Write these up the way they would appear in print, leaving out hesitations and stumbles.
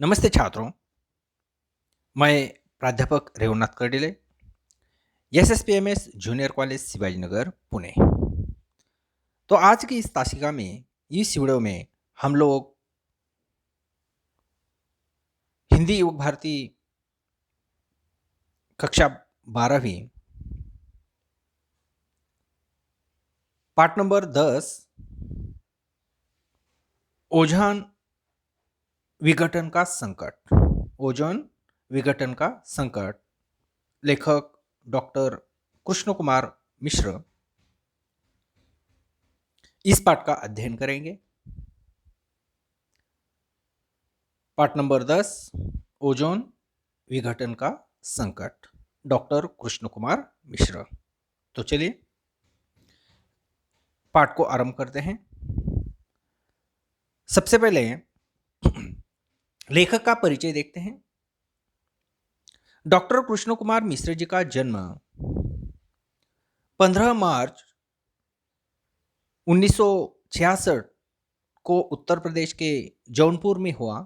नमस्ते छात्रों, मैं प्राध्यापक Revnath Kardile, SSPMS junior college Shivajinagar, Pune. तो आज की इस तासिका में, इस वीडियो में हम लोग हिंदी युग भारती कक्षा 12वीं पाठ नंबर 10 ओजोन विघटन का संकट। ओजोन विघटन का संकट, लेखक डॉक्टर कृष्ण कुमार मिश्र, इस पाठ का अध्ययन करेंगे। पाठ नंबर 10 ओजोन विघटन का संकट, डॉक्टर कृष्ण कुमार मिश्र। तो चलिए पाठ को आरंभ करते हैं। सबसे पहले लेखक का परिचय देखते हैं। डॉक्टर कृष्ण कुमार मिश्र जी का जन्म 15 मार्च 1966 को उत्तर प्रदेश के जौनपुर में हुआ।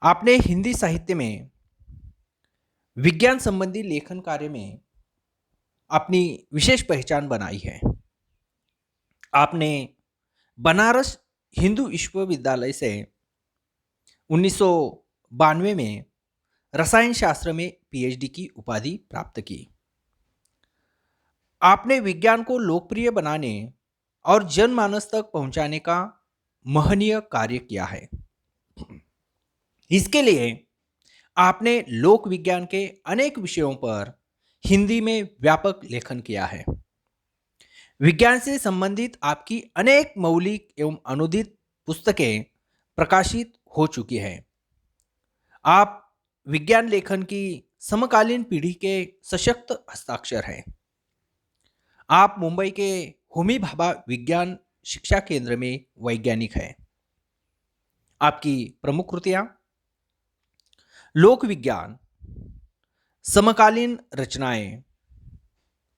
आपने हिंदी साहित्य में विज्ञान संबंधी लेखन कार्य में अपनी विशेष पहचान बनाई है। आपने बनारस हिंदू विश्वविद्यालय से 1992 में रसायन शास्त्र में पीएचडी की उपाधि प्राप्त की। आपने विज्ञान को लोकप्रिय बनाने और जनमानस तक पहुंचाने का महनीय कार्य किया है। इसके लिए आपने लोक विज्ञान के अनेक विषयों पर हिंदी में व्यापक लेखन किया है। विज्ञान से संबंधित आपकी अनेक मौलिक एवं अनुदित पुस्तकें प्रकाशित हो चुकी हैं। आप विज्ञान लेखन की समकालीन पीढ़ी के सशक्त हस्ताक्षर हैं। आप मुंबई के होमी भाभा विज्ञान शिक्षा केंद्र में वैज्ञानिक हैं। आपकी प्रमुख कृतियां लोक विज्ञान, समकालीन रचनाएं,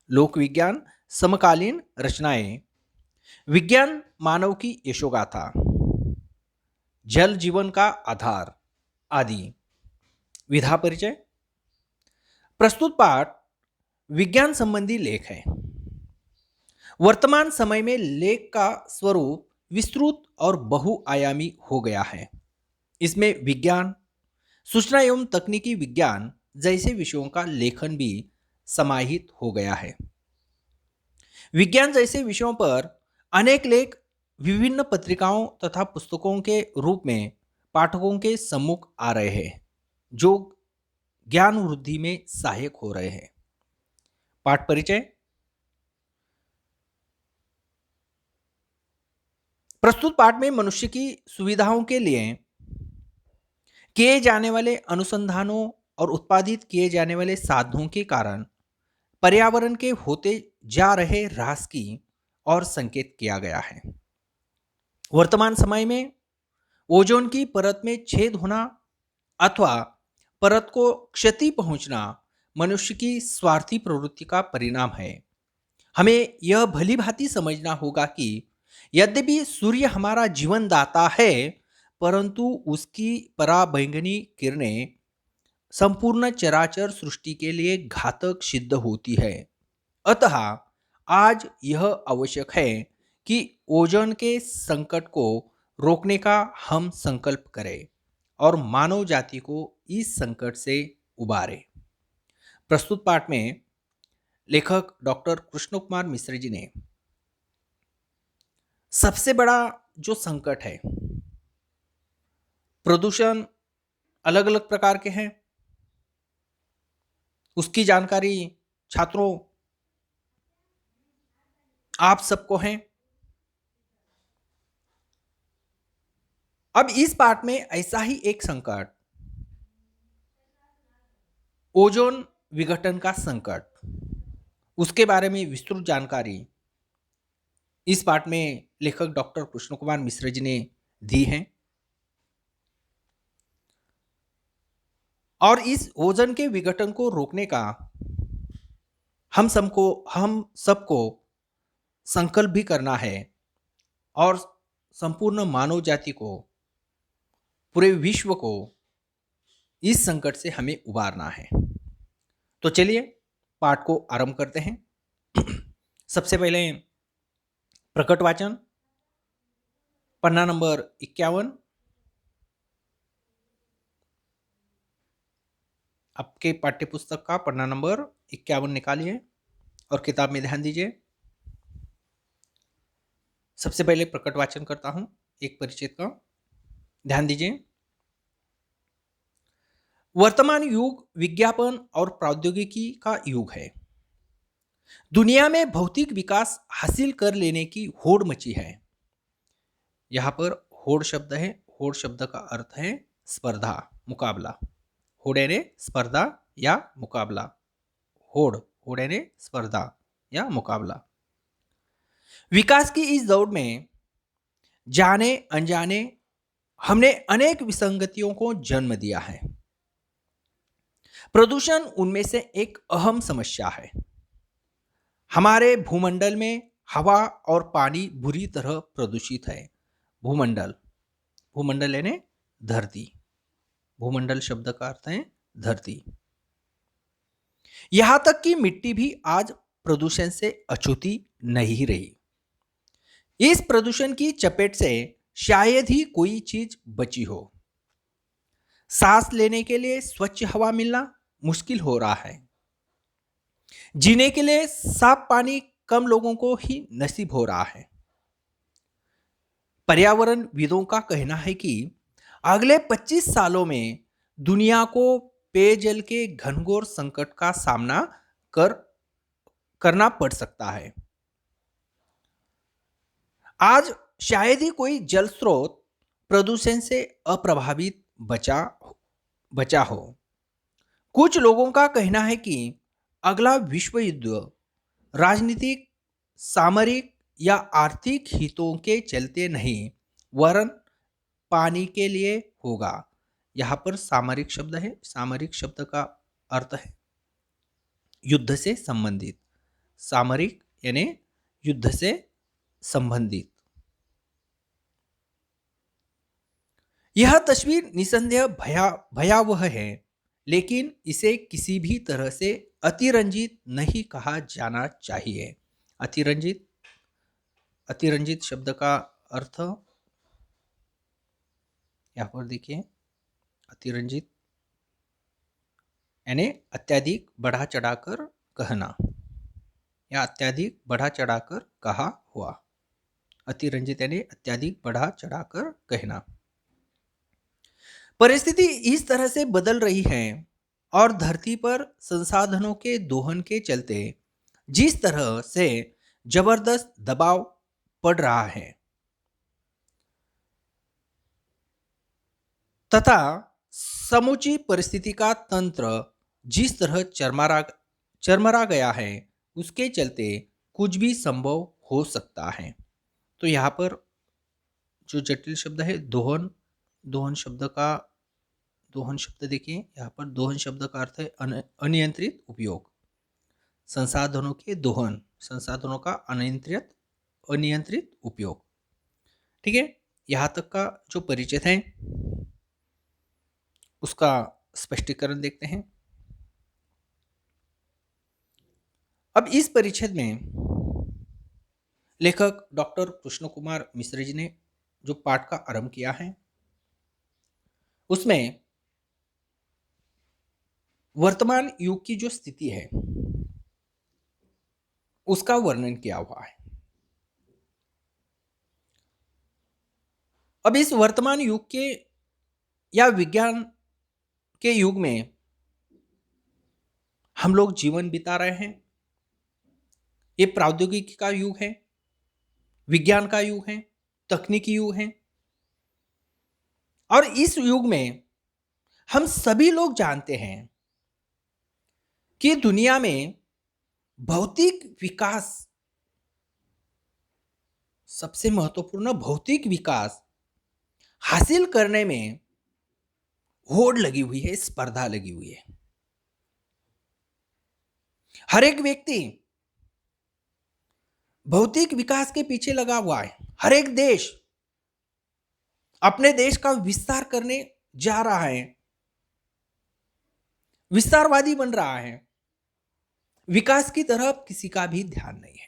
लोक विज्ञान, समकालीन रचनाएं, विज्ञान मानव की यशोगाथा, जल जीवन का आधार आदि। विधा परिचय। प्रस्तुत पाठ विज्ञान संबंधी लेख है। वर्तमान समय में लेख का स्वरूप विस्तृत और बहुआयामी हो गया है। इसमें विज्ञान, सूचना एवं तकनीकी विज्ञान जैसे विषयों का लेखन भी समाहित हो गया है। विज्ञान जैसे विषयों पर अनेक लेख विभिन्न पत्रिकाओं तथा पुस्तकों के रूप में पाठकों के सम्मुख आ रहे हैं, जो ज्ञान वृद्धि में सहायक हो रहे हैं। पाठ परिचय। प्रस्तुत पाठ में मनुष्य की सुविधाओं के लिए किए जाने वाले अनुसंधानों और उत्पादित किए जाने वाले साधनों के कारण पर्यावरण के होते जा रहे ह्रास की और संकेत किया गया है। वर्तमान समय में ओजोन की परत में छेद होना अथवा परत को क्षति पहुंचना मनुष्य की स्वार्थी प्रवृत्ति का परिणाम है। हमें यह भली भांति समझना होगा कि यद्यपि सूर्य हमारा जीवन दाता है, परंतु उसकी पराबैंगनी किरणें संपूर्ण चराचर सृष्टि के लिए घातक सिद्ध होती है। अतः आज यह आवश्यक है कि ओजोन के संकट को रोकने का हम संकल्प करें और मानव जाति को इस संकट से उबारें। प्रस्तुत पाठ में लेखक डॉक्टर कृष्ण कुमार मिश्र जी ने सबसे बड़ा जो संकट है, प्रदूषण अलग अलग प्रकार के हैं, उसकी जानकारी छात्रों आप सबको है। अब इस पाठ में ऐसा ही एक संकट, ओजोन विघटन का संकट, उसके बारे में विस्तृत जानकारी इस पाठ में लेखक डॉक्टर कृष्ण कुमार मिश्र जी ने दी है। और इस ओजोन के विघटन को रोकने का हम सबको संकल्प भी करना है और संपूर्ण मानव जाति को पूरे विश्व को इस संकट से हमें उबारना है। तो चलिए पाठ को आरंभ करते हैं। सबसे पहले प्रकट वाचन, पन्ना नंबर 51। आपके पाठ्य पुस्तक का पन्ना नंबर 51 निकालिए और किताब में ध्यान दीजिए। सबसे पहले प्रकट वाचन करता हूं एक परिचित का, ध्यान दीजिए। वर्तमान युग विज्ञापन और प्रौद्योगिकी का युग है। दुनिया में भौतिक विकास हासिल कर लेने की होड़ मची है। यहां पर होड़ शब्द है। होड़ शब्द का अर्थ है स्पर्धा, मुकाबला। होड़ यानी स्पर्धा या मुकाबला। होड़, होड़ यानी स्पर्धा या मुकाबला। विकास की इस दौड़ में जाने अनजाने हमने अनेक विसंगतियों को जन्म दिया है। प्रदूषण उनमें से एक अहम समस्या है। हमारे भूमंडल में हवा और पानी बुरी तरह प्रदूषित है। भूमंडल, भूमंडल यानी धरती। भूमंडल शब्द का अर्थ है धरती। यहां तक कि मिट्टी भी आज प्रदूषण से अछूती नहीं रही। इस प्रदूषण की चपेट से शायद ही कोई चीज बची हो। सांस लेने के लिए स्वच्छ हवा मिलना मुश्किल हो रहा है। जीने के लिए साफ पानी कम लोगों को ही नसीब हो रहा है। पर्यावरण विदों का कहना है कि अगले 25 सालों में दुनिया को पेयजल के घनघोर संकट का सामना कर करना पड़ सकता है। आज शायद ही कोई जल स्रोत प्रदूषण से अप्रभावित बचा हो। कुछ लोगों का कहना है कि अगला विश्व युद्ध राजनीतिक, सामरिक या आर्थिक हितों के चलते नहीं, वरन पानी के लिए होगा। यहां पर सामरिक शब्द है। सामरिक शब्द का अर्थ है युद्ध से संबंधित। सामरिक यानी युद्ध से संबंधित। यह तस्वीर निसंदेह भयावह है, लेकिन इसे किसी भी तरह से अतिरंजित नहीं कहा जाना चाहिए। अतिरंजित, अतिरंजित शब्द का अर्थ यहां पर देखिए, अतिरंजित यानी अत्यधिक बढ़ा चढ़ाकर कहना या अत्यधिक बढ़ा चढ़ाकर कहा हुआ। अतिरंजित यानी अत्यधिक बढ़ा चढ़ाकर कहना। परिस्थिति इस तरह से बदल रही है और धरती पर संसाधनों के दोहन के चलते जिस तरह से जबरदस्त दबाव पड़ रहा है तथा समूची परिस्थिति का तंत्र जिस तरह चरमरा गया है, उसके चलते कुछ भी संभव हो सकता है। तो यहाँ पर जो जटिल शब्द है दोहन, दोहन शब्द देखिए। यहाँ पर दोहन शब्द का अर्थ है अनियंत्रित उपयोग। संसाधनों के दोहन, संसाधनों का अनियंत्रित उपयोग। ठीक है, यहां तक का जो परिचय है उसका स्पष्टीकरण देखते हैं। अब इस परिच्छेद में लेखक डॉक्टर कृष्ण कुमार मिश्र जी ने जो पाठ का आरंभ किया है उसमें वर्तमान युग की जो स्थिति है उसका वर्णन किया हुआ है। अब इस वर्तमान युग के या विज्ञान के युग में हम लोग जीवन बिता रहे हैं। ये प्रौद्योगिकी का युग है, विज्ञान का युग है, तकनीकी युग है। और इस युग में हम सभी लोग जानते हैं कि दुनिया में भौतिक विकास, सबसे महत्वपूर्ण भौतिक विकास हासिल करने में होड़ लगी हुई है, स्पर्धा लगी हुई है। हर एक व्यक्ति भौतिक विकास के पीछे लगा हुआ है। हर एक देश अपने देश का विस्तार करने जा रहा है, विस्तारवादी बन रहा है, विकास की तरफ किसी का भी ध्यान नहीं है।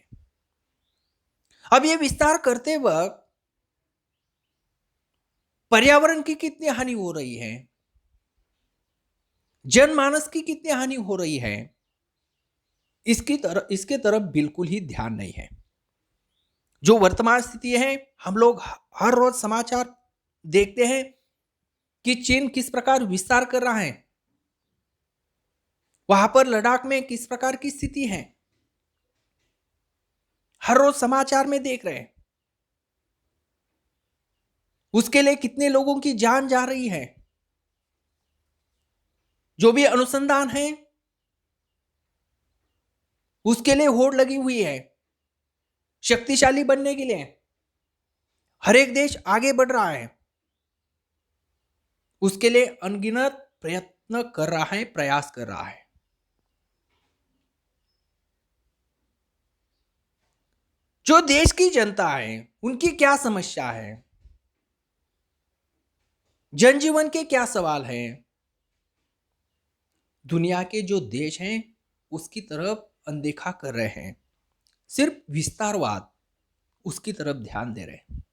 अब ये विस्तार करते वक्त पर्यावरण की कितनी हानि हो रही है, जनमानस की कितनी हानि हो रही है, इसके तरफ बिल्कुल ही ध्यान नहीं है। जो वर्तमान स्थिति है, हम लोग हर रोज समाचार देखते हैं कि चीन किस प्रकार विस्तार कर रहा है, वहां पर लद्दाख में किस प्रकार की स्थिति है, हर रोज समाचार में देख रहे हैं। उसके लिए कितने लोगों की जान जा रही है। जो भी अनुसंधान है उसके लिए होड़ लगी हुई है, शक्तिशाली बनने के लिए हर एक देश आगे बढ़ रहा है, उसके लिए अनगिनत प्रयत्न कर रहा है, प्रयास कर रहा है। जो देश की जनता है उनकी क्या समस्या है, जनजीवन के क्या सवाल हैं, दुनिया के जो देश हैं उसकी तरफ अनदेखा कर रहे हैं, सिर्फ विस्तारवाद उसकी तरफ ध्यान दे रहे हैं।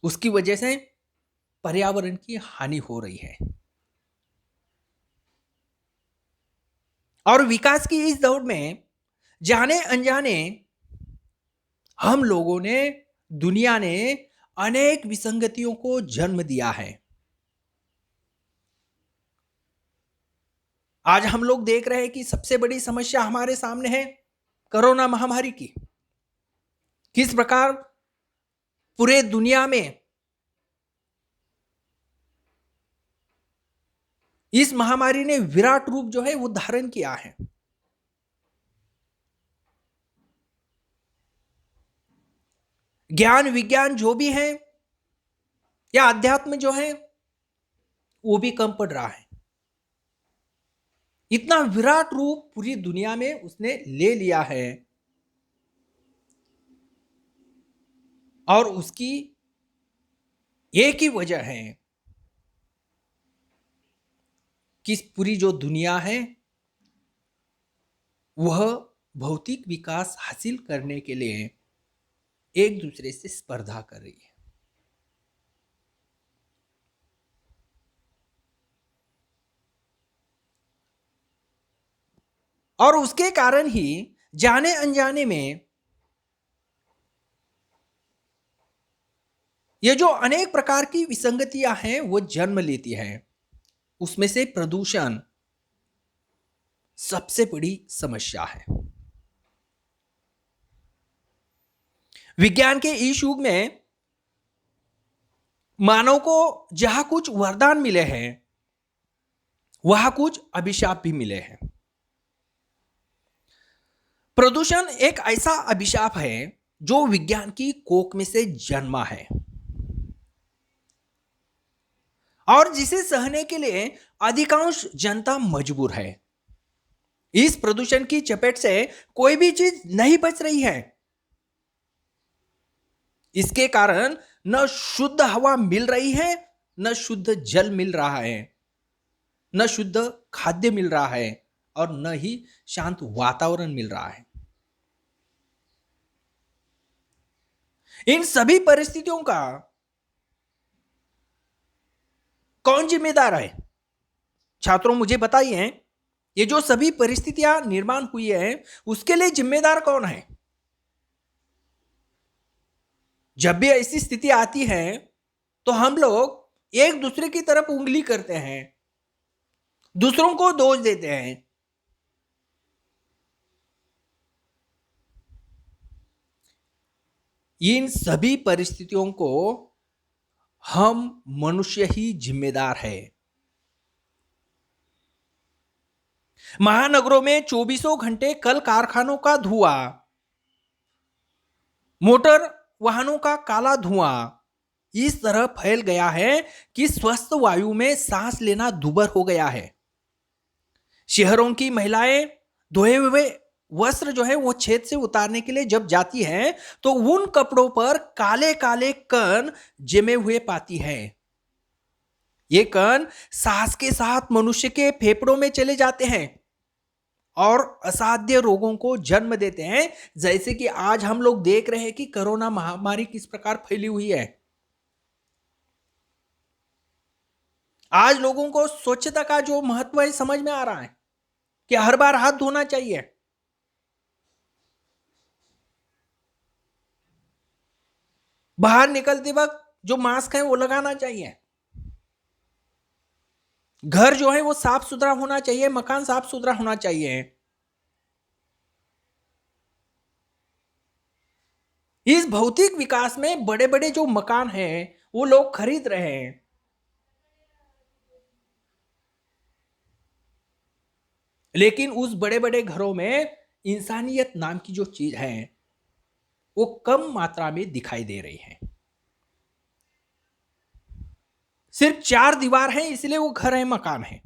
उसकी वजह से पर्यावरण की हानि हो रही है और विकास की इस दौड़ में जाने अनजाने हम लोगों ने, दुनिया ने अनेक विसंगतियों को जन्म दिया है। आज हम लोग देख रहे हैं कि सबसे बड़ी समस्या हमारे सामने है कोरोना महामारी की। किस प्रकार पूरे दुनिया में इस महामारी ने विराट रूप जो है वो धारण किया है। ज्ञान विज्ञान जो भी है या अध्यात्म जो है वो भी कम पड़ रहा है। इतना विराट रूप पूरी दुनिया में उसने ले लिया है और उसकी एक ही वजह है कि पूरी जो दुनिया है वह भौतिक विकास हासिल करने के लिए एक दूसरे से स्पर्धा कर रही है। और उसके कारण ही जाने अनजाने में ये जो अनेक प्रकार की विसंगतियां हैं वो जन्म लेती हैं। उसमें से प्रदूषण सबसे बड़ी समस्या है। विज्ञान के इस युग में मानव को जहां कुछ वरदान मिले हैं वहां कुछ अभिशाप भी मिले हैं। प्रदूषण एक ऐसा अभिशाप है जो विज्ञान की कोख में से जन्मा है और जिसे सहने के लिए अधिकांश जनता मजबूर है। इस प्रदूषण की चपेट से कोई भी चीज नहीं बच रही है। इसके कारण न शुद्ध हवा मिल रही है, न शुद्ध जल मिल रहा है, न शुद्ध खाद्य मिल रहा है और न ही शांत वातावरण मिल रहा है। इन सभी परिस्थितियों का कौन जिम्मेदार है? छात्रों मुझे बताइए, ये जो सभी परिस्थितियां निर्माण हुई है उसके लिए जिम्मेदार कौन है? जब भी ऐसी स्थिति आती है तो हम लोग एक दूसरे की तरफ उंगली करते हैं, दूसरों को दोष देते हैं। इन सभी परिस्थितियों को हम मनुष्य ही जिम्मेदार है। महानगरों में चौबीसों घंटे कल कारखानों का धुआं, मोटर वाहनों का काला धुआं इस तरह फैल गया है कि स्वस्थ वायु में सांस लेना दुभर हो गया है। शहरों की महिलाएं धोए हुए वस्त्र जो है वो छेद से उतारने के लिए जब जाती है, तो उन कपड़ों पर काले-काले कण जमे हुए पाती है। ये कण सांस के साथ मनुष्य के फेफड़ों में चले जाते हैं और असाध्य रोगों को जन्म देते हैं, जैसे कि आज हम लोग देख रहे हैं कि कोरोना महामारी किस प्रकार फैली हुई है। आज लोगों को स्वच्छता का जो महत्व है समझ में आ रहा है कि हर बार हाथ धोना चाहिए। बाहर निकलते वक्त जो मास्क है वो लगाना चाहिए। घर जो है वो साफ सुथरा होना चाहिए, मकान साफ सुथरा होना चाहिए। इस भौतिक विकास में बड़े बड़े जो मकान हैं वो लोग खरीद रहे हैं, लेकिन उस बड़े बड़े घरों में इंसानियत नाम की जो चीज है वो कम मात्रा में दिखाई दे रही है। सिर्फ चार दीवार है इसलिए वो घर है, मकान है।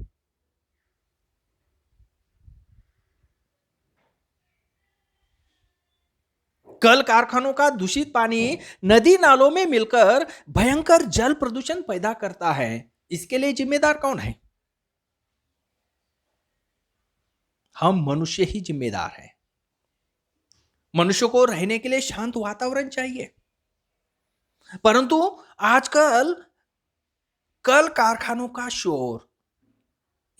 कल कारखानों का दूषित पानी नदी नालों में मिलकर भयंकर जल प्रदूषण पैदा करता है। इसके लिए जिम्मेदार कौन है? हम मनुष्य ही जिम्मेदार हैं। मनुष्य को रहने के लिए शांत वातावरण चाहिए, परंतु आजकल कल कारखानों का शोर,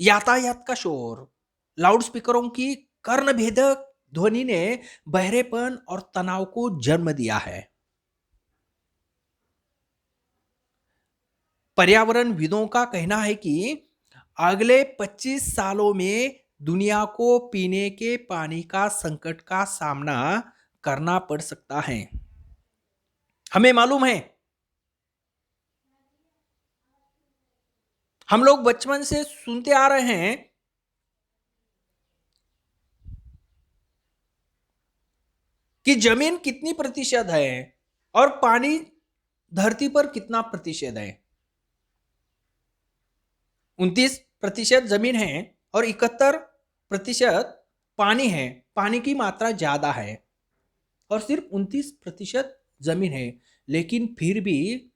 यातायात का शोर, लाउड स्पीकरों की कर्ण भेदक ध्वनि ने बहरेपन और तनाव को जन्म दिया है। पर्यावरणविदों का कहना है कि अगले 25 सालों में दुनिया को पीने के पानी का संकट का सामना करना पड़ सकता है। हमें मालूम है, हम लोग बचपन से सुनते आ रहे हैं कि जमीन कितनी प्रतिशत है और पानी धरती पर कितना प्रतिशत है। 29% जमीन है और 71% पानी है। पानी की मात्रा ज्यादा है और सिर्फ 29% जमीन है, लेकिन फिर भी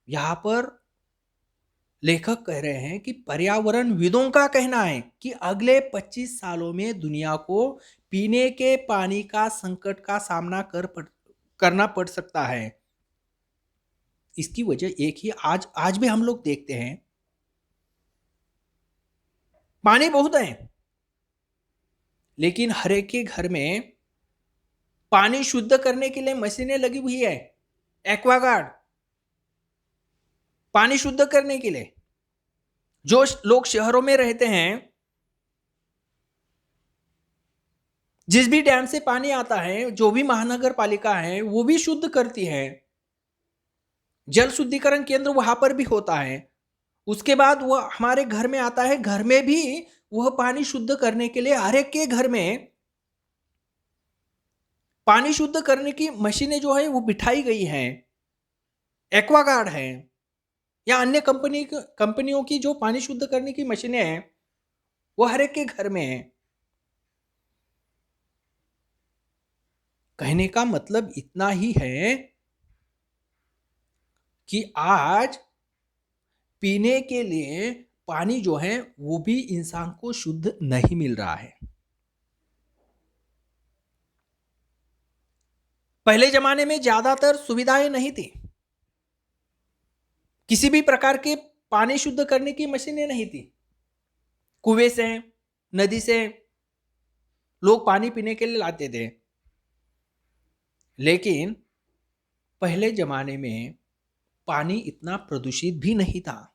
यहां पर लेखक कह रहे हैं कि पर्यावरणविदों का कहना है कि अगले 25 सालों में दुनिया को पीने के पानी का संकट का सामना करना पड़ सकता है। इसकी वजह एक ही, आज आज भी हम लोग देखते हैं पानी बहुत है, लेकिन हर एक के घर में पानी शुद्ध करने के लिए मशीनें लगी हुई है। एक्वागार्ड, पानी शुद्ध करने के लिए। जो लोग शहरों में रहते हैं, जिस भी डैम से पानी आता है, जो भी महानगर पालिका है वो भी शुद्ध करती है। जल शुद्धिकरण केंद्र वहां पर भी होता है। उसके बाद वह हमारे घर में आता है, घर में भी वह पानी शुद्ध करने के लिए हर एक के घर में पानी शुद्ध करने की मशीनें जो है वो बिठाई गई हैं। एक्वागार्ड है या अन्य कंपनियों की जो पानी शुद्ध करने की मशीनें हैं वो हर एक के घर में है। कहने का मतलब इतना ही है कि आज पीने के लिए पानी जो है वो भी इंसान को शुद्ध नहीं मिल रहा है। पहले जमाने में ज्यादातर सुविधाएं नहीं थी, किसी भी प्रकार के पानी शुद्ध करने की मशीनें नहीं थी। कुएं से, नदी से लोग पानी पीने के लिए लाते थे, लेकिन पहले जमाने में पानी इतना प्रदूषित भी नहीं था,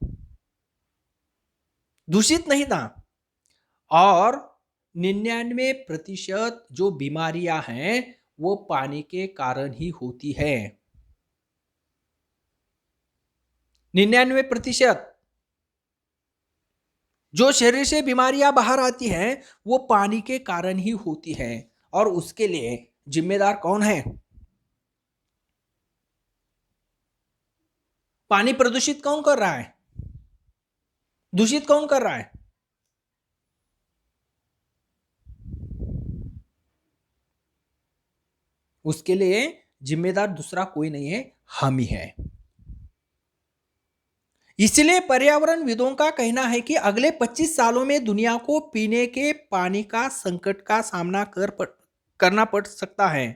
दूषित नहीं था। और 99% जो बीमारियां हैं वो पानी के कारण ही होती है। 99% जो शरीर से बीमारियां बाहर आती हैं वो पानी के कारण ही होती है। और उसके लिए जिम्मेदार कौन है? पानी प्रदूषित कौन कर रहा है? दूषित कौन कर रहा है? उसके लिए जिम्मेदार दूसरा कोई नहीं है, हम ही है। इसलिए पर्यावरणविदों का कहना है कि अगले 25 सालों में दुनिया को पीने के पानी का संकट का सामना करना पड़ सकता है।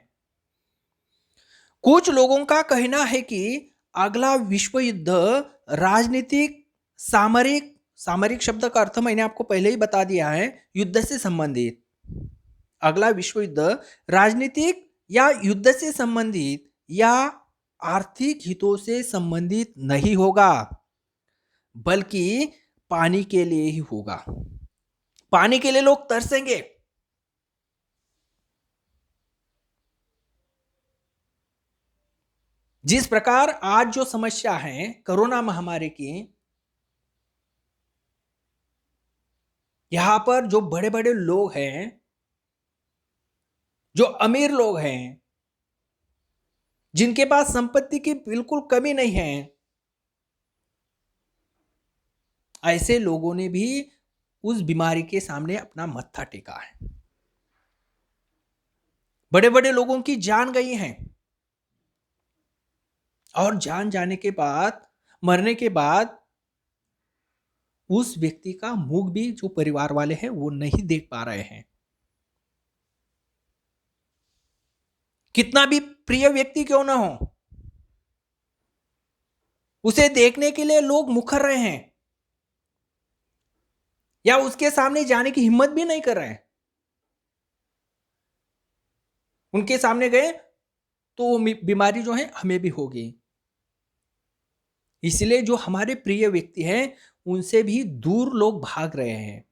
कुछ लोगों का कहना है कि अगला विश्व युद्ध राजनीतिक, सामरिक, सामरिक शब्द का अर्थ मैंने आपको पहले ही बता दिया है, युद्ध से संबंधित। अगला विश्व युद्ध राजनीतिक या युद्ध से संबंधित या आर्थिक हितों से संबंधित नहीं होगा, बल्कि पानी के लिए ही होगा। पानी के लिए लोग तरसेंगे। जिस प्रकार आज जो समस्या है कोरोना महामारी की, यहां पर जो बड़े बड़े लोग हैं, जो अमीर लोग हैं, जिनके पास संपत्ति की बिल्कुल कमी नहीं है, ऐसे लोगों ने भी उस बीमारी के सामने अपना मत्था टेका है। बड़े बड़े लोगों की जान गई है, और जान जाने के बाद, मरने के बाद उस व्यक्ति का मुख भी जो परिवार वाले हैं वो नहीं देख पा रहे हैं। कितना भी प्रिय व्यक्ति क्यों ना हो, उसे देखने के लिए लोग मुखर रहे हैं या उसके सामने जाने की हिम्मत भी नहीं कर रहे हैं। उनके सामने गए तो वो बीमारी जो है हमें भी होगी। इसलिए जो हमारे प्रिय व्यक्ति हैं उनसे भी दूर लोग भाग रहे हैं।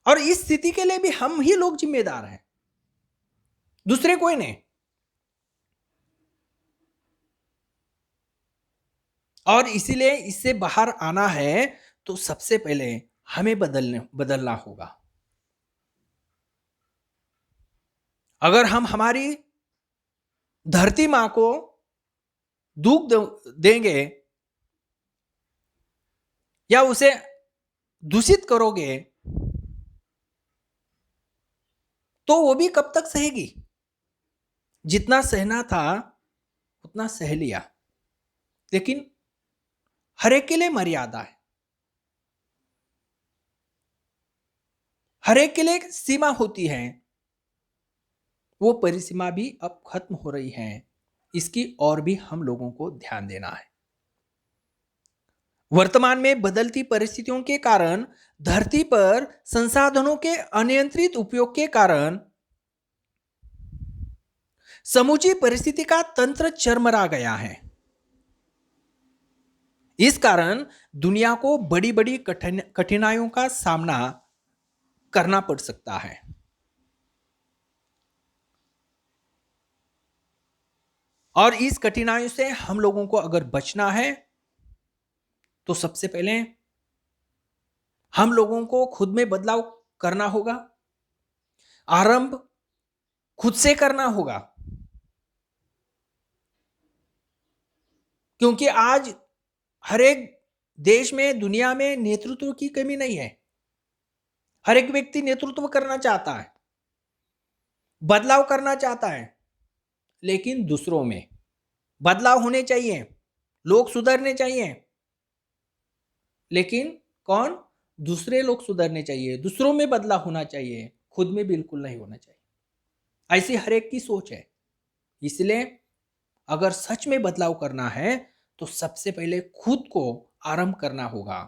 और इस स्थिति के लिए भी हम ही लोग जिम्मेदार हैं, दूसरे कोई नहीं। और इसीलिए इससे बाहर आना है तो सबसे पहले हमें बदलना होगा। अगर हम हमारी धरती मां को दुख देंगे या उसे दूषित करोगे तो वो भी कब तक सहेगी? जितना सहना था उतना सह लिया, लेकिन हर एक के लिए मर्यादा है, हर एक के लिए एक सीमा होती है। वो परिसीमा भी अब खत्म हो रही है, इसकी और भी हम लोगों को ध्यान देना है। वर्तमान में बदलती परिस्थितियों के कारण, धरती पर संसाधनों के अनियंत्रित उपयोग के कारण समूची परिस्थिति का तंत्र चरमरा गया है। इस कारण दुनिया को बड़ी बड़ी कठिनाइयों का सामना करना पड़ सकता है। और इस कठिनाइयों से हम लोगों को अगर बचना है तो सबसे पहले हम लोगों को खुद में बदलाव करना होगा। आरंभ खुद से करना होगा, क्योंकि आज हर एक देश में, दुनिया में नेतृत्व की कमी नहीं है। हर एक व्यक्ति नेतृत्व करना चाहता है, बदलाव करना चाहता है, लेकिन दूसरों में बदलाव होने चाहिए, लोग सुधरने चाहिए, लेकिन कौन? दूसरे लोग सुधरने चाहिए, दूसरों में बदलाव होना चाहिए, खुद में बिल्कुल नहीं होना चाहिए। ऐसी हर एक की सोच है। इसलिए अगर सच में बदलाव करना है तो सबसे पहले खुद को आरंभ करना होगा,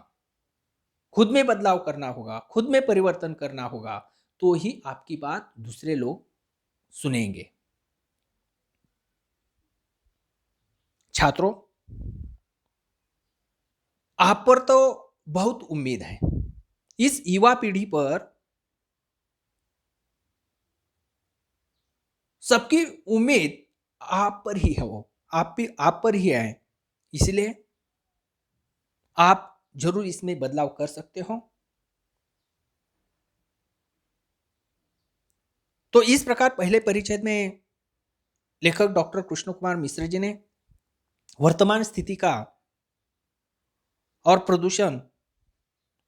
खुद में बदलाव करना होगा, खुद में परिवर्तन करना होगा, तो ही आपकी बात दूसरे लोग सुनेंगे। छात्रों, आप पर तो बहुत उम्मीद है। इस युवा पीढ़ी पर सबकी उम्मीद आप पर ही है, वो आप पर ही है। इसलिए आप जरूर इसमें बदलाव कर सकते हो। तो इस प्रकार पहले परिच्छेद में लेखक डॉक्टर कृष्ण कुमार मिश्र जी ने वर्तमान स्थिति का और प्रदूषण,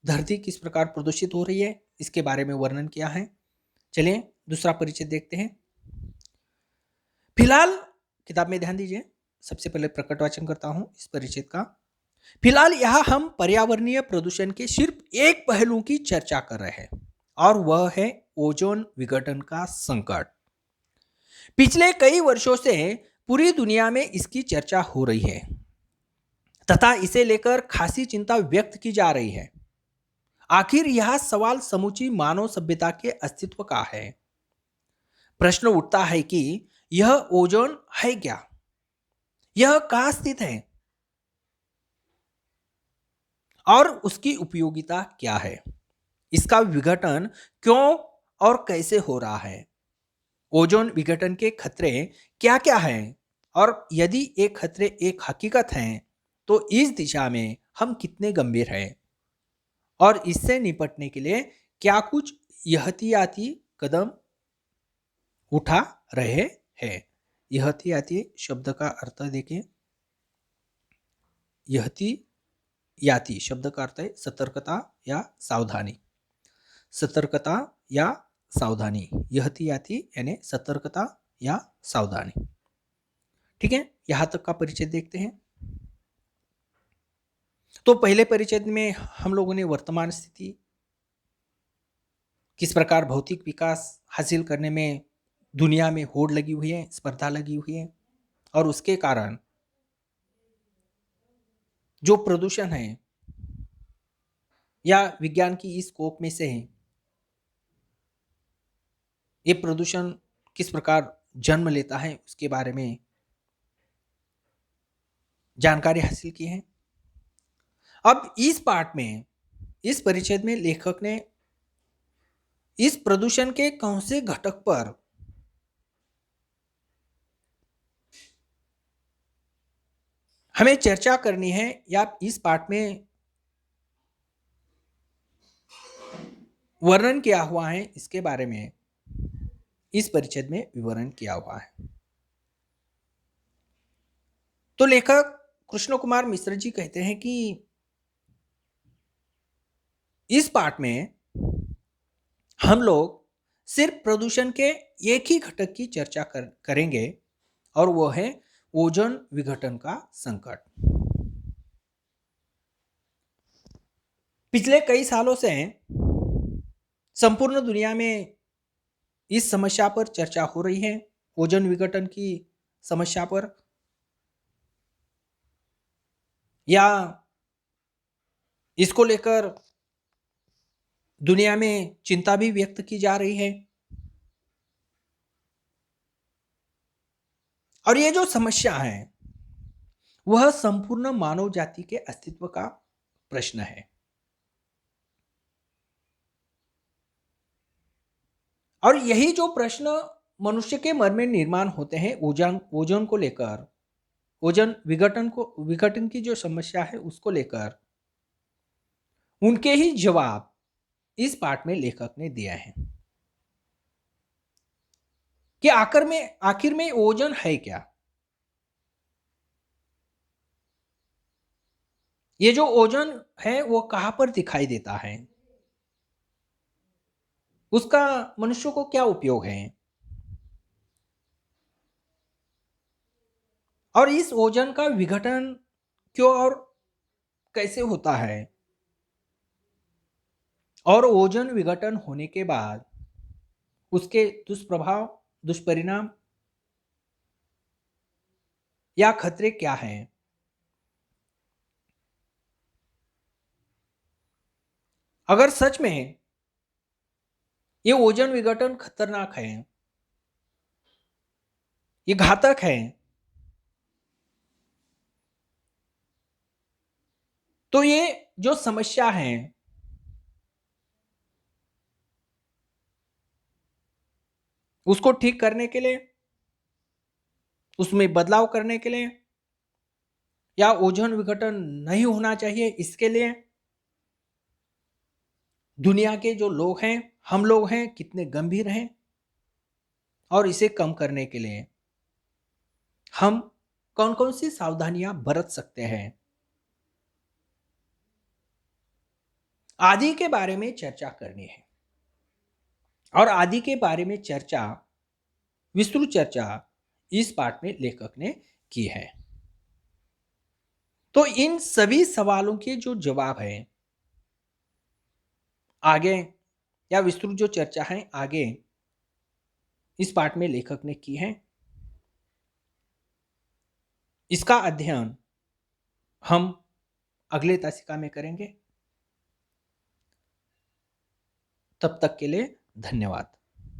धरती किस प्रकार प्रदूषित हो रही है, इसके बारे में वर्णन किया है। चलिए दूसरा परिचय देखते हैं। फिलहाल किताब में ध्यान दीजिए, सबसे पहले प्रकट वाचन करता हूं इस परिचित का। फिलहाल यहां हम पर्यावरणीय प्रदूषण के सिर्फ एक पहलू की चर्चा कर रहे हैं और वह है ओजोन विघटन का संकट। पिछले कई वर्षों से पूरी दुनिया में इसकी चर्चा हो रही है तथा इसे लेकर खासी चिंता व्यक्त की जा रही है। आखिर यह सवाल समूची मानव सभ्यता के अस्तित्व का है। प्रश्न उठता है कि यह ओजोन है क्या, यह कहां स्थित है और उसकी उपयोगिता क्या है, इसका विघटन क्यों और कैसे हो रहा है, ओजोन विघटन के खतरे क्या क्या हैं और यदि ये खतरे एक हकीकत हैं तो इस दिशा में हम कितने गंभीर हैं और इससे निपटने के लिए क्या कुछ एहतियाती कदम उठा रहे हैं। एहतियाती शब्द का अर्थ देखिए, एहतियाती शब्द का अर्थ है सतर्कता या सावधानी। सतर्कता या सावधानी, एहतियाती यानी सतर्कता या सावधानी। ठीक है, यहां तक का परिचय देखते हैं। तो पहले परिचय में हम लोगों ने वर्तमान स्थिति, किस प्रकार भौतिक विकास हासिल करने में दुनिया में होड़ लगी हुई है, स्पर्धा लगी हुई है और उसके कारण जो प्रदूषण है या विज्ञान की इस स्कोप में से है, ये प्रदूषण किस प्रकार जन्म लेता है उसके बारे में जानकारी हासिल की है। अब इस पार्ट में, इस परिच्छेद में लेखक ने इस प्रदूषण के कौन से घटक पर हमें चर्चा करनी है या इस पार्ट में वर्णन किया हुआ है, इसके बारे में इस परिच्छेद में विवरण किया हुआ है। तो लेखक कृष्ण कुमार मिश्र जी कहते हैं कि इस पार्ट में हम लोग सिर्फ प्रदूषण के एक ही घटक की चर्चा करेंगे और वो है ओजोन विघटन का संकट। पिछले कई सालों से संपूर्ण दुनिया में इस समस्या पर चर्चा हो रही है, ओजोन विघटन की समस्या पर, या इसको लेकर दुनिया में चिंता भी व्यक्त की जा रही है। और ये जो समस्या है वह संपूर्ण मानव जाति के अस्तित्व का प्रश्न है। और यही जो प्रश्न मनुष्य के मन में निर्माण होते हैं ओजोन को लेकर, ओजोन विघटन की जो समस्या है उसको लेकर, उनके ही जवाब इस पाठ में लेखक ने दिया है कि आखिर में ओजोन है क्या। ये जो ओजोन है वो कहां पर दिखाई देता है, उसका मनुष्य को क्या उपयोग है और इस ओजोन का विघटन क्यों और कैसे होता है और ओजोन विघटन होने के बाद उसके दुष्प्रभाव, दुष्परिणाम या खतरे क्या हैं। अगर सच में ये ओजोन विघटन खतरनाक है, ये घातक है, तो ये जो समस्या है उसको ठीक करने के लिए, उसमें बदलाव करने के लिए, या ओजोन विघटन नहीं होना चाहिए इसके लिए दुनिया के जो लोग हैं, हम लोग हैं, कितने गंभीर हैं और इसे कम करने के लिए हम कौन कौन सी सावधानियां बरत सकते हैं आदि के बारे में चर्चा करनी है। और आदि के बारे में विस्तृत चर्चा इस पाठ में लेखक ने की है। तो इन सभी सवालों के जो जवाब हैं, आगे या विस्तृत जो चर्चा है आगे इस पाठ में लेखक ने की है। इसका अध्ययन हम अगले तासिका में करेंगे। तब तक के लिए धन्यवाद।